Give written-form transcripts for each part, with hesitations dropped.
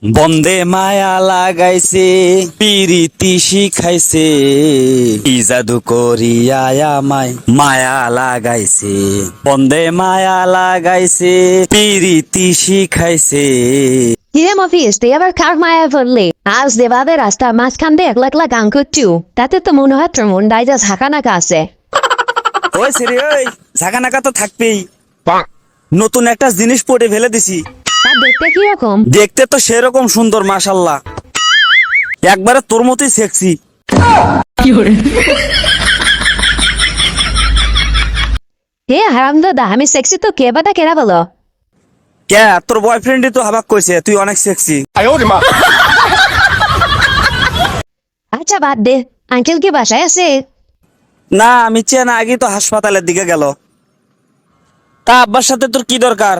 বন্দে মায়া লাগাইছে পিরিতি শিখাইছে কি জাদু করিয়া আমায় মায়া লাগাইছে বন্দে মায়া লাগাইছে পিরিতি শিখাইছে। কিরে মফিজ তুই আবার কার মায়া পড়লি? আজ দেবাদের রাস্তার মাঝখান দিয়ে একলা একলা গান করছু, তাতে তো মনে হয় তোর মন ডাইজা ঝাঁকানাকা আছে। ওই সেরি ওই ঝাঁকানাকা তো থাকবেই, নতুন একটা জিনিস পড়ে ফেলে দিছি। আর দেখতে কিরকম? দেখতে তো সেরকম সুন্দর মাশাল্লাহ, একবারে তোর মতোই সেক্সি। হে হারামদাদা, আমি সেক্সি তো কে বাটা কেরা বলো? কে তোর বয়ফ্রেন্ডই তো হাবাক কইছে তুই অনেক সেক্সি। আচ্ছা বাদ দে, আঙ্কেল কি বাসায় আছে? না আমি চেনা আগে তো হাসপাতালের দিকে গেল। তা আব্বার সাথে তোর কি দরকার?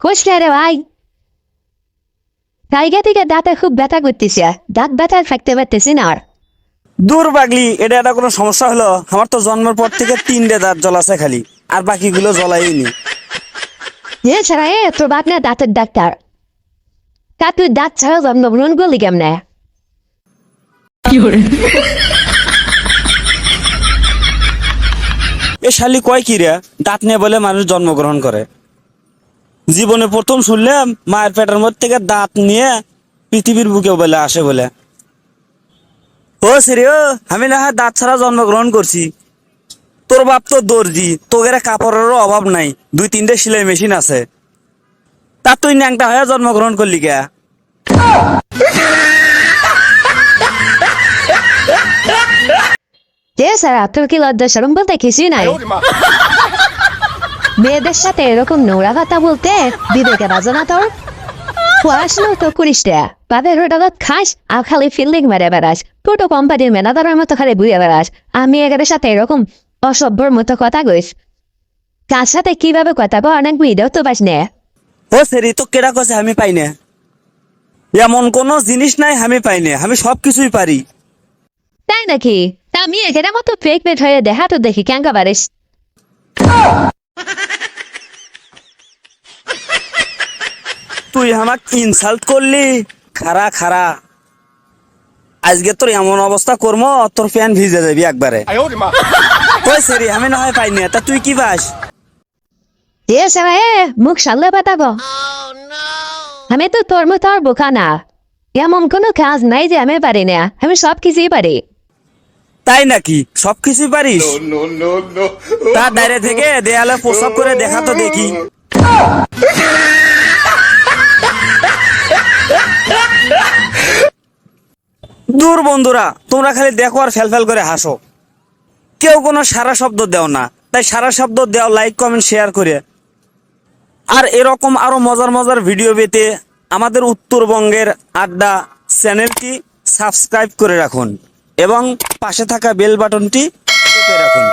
কোষ রে ভাই, জায়গা থেকে দাঁতে খুব ব্যথা করতেছে, দাঁত ব্যথা ফেকতে পারতেছি না আর। দূর পাগলি, এটা কোনো সমস্যা হলো? আমার তো জন্মের পর থেকে 3টে দাঁত জ্বলাছে খালি, আর বাকিগুলো জ্বলাইনি। যে ছাড়া তোর বাপ না দাঁতের ডাক্তার, তা তুই দাঁত ছাড়া জন্মগ্রহণ করলি কেমনে? এ শালি কয় কি রে, দাঁত নিয়ে বলে মানুষ জন্মগ্রহণ করে? জীবনে প্রথম শুনলাম মায়ের পেটের মধ্যে থেকে দাঁত নিয়ে পৃথিবীর বুকে বলে আসে বলে। ও সেরি ও, আমি না হয় দাঁত ছাড়া জন্মগ্রহণ করছি, তোর বাপ তো দর্জি, তোদের কাপড়েরও অভাব নাই, 2-3টে সেলাই মেশিন আছে, তা তুই ন্যাংটা হয়ে জন্মগ্রহণ করলি কে? যে স্যার তোর কি লজ্জা শরম বলতে কিছুই নাই? মেয়েদের সাথে এরকম নোংরা কথা বলতে বিবেকে বাজে না তোর? পড়াশোনা তো করিস রে, বাপের হোটেলত খাস আর খালি ফিল্ডিং মেরে বেড়াস, ছোট কোম্পানির ম্যানেজারের মতো খালি বুঝে বেড়াস। আমি এদের সাথে এরকম অসভ্যর মতো কথা কইস? কার সাথে কিভাবে কথা কো অনেক ভিডিও তো পাস নে। ও সেরি তো কেডা কছে আমি পাই না? এমন কোন জিনিস নাই আমি পাই না, আমি সবকিছুই পারি। তাই নাকি? তা আমি এখানে মতো ফেক পেট হয়ে দেখা তো দেখি কেন পারিস? তুই আমাকে ইনসাল্ট করলি? খারা খারা, আজকে তোর এমন অবস্থা করবো তোর প্যান ভিজে যাবি একবারে। ওই সেরি আমি না হয় পাই না, তা তুই কি পাস? যে স্যার মুখ সামলে পাঠাবো, আমি তো তোর মতো আর বোকা না। এমন কোনো কাজ নাই যে আমি পারি না, আমি সব কিছুই পারি। তাই নাকি? সবকিছুই পারিস? তার দাঁড়িয়ে থেকে দেয়ালে প্রসাব করে দেখা তো দেখি। দূর বন্ধুরা, তোমরা খালি দেখো আর ফেল ফেল করে হাসো, কেউ কোনো সারা শব্দ দেও না। তাই সারা শব্দ দেও, লাইক কমেন্ট শেয়ার করে। আর এরকম আরো মজার মজার ভিডিও পেতে আমাদের উত্তরবঙ্গের আড্ডা চ্যানেলটি সাবস্ক্রাইব করে রাখুন এবং পাশে থাকা বেল বাটনটি টিপে রাখুন।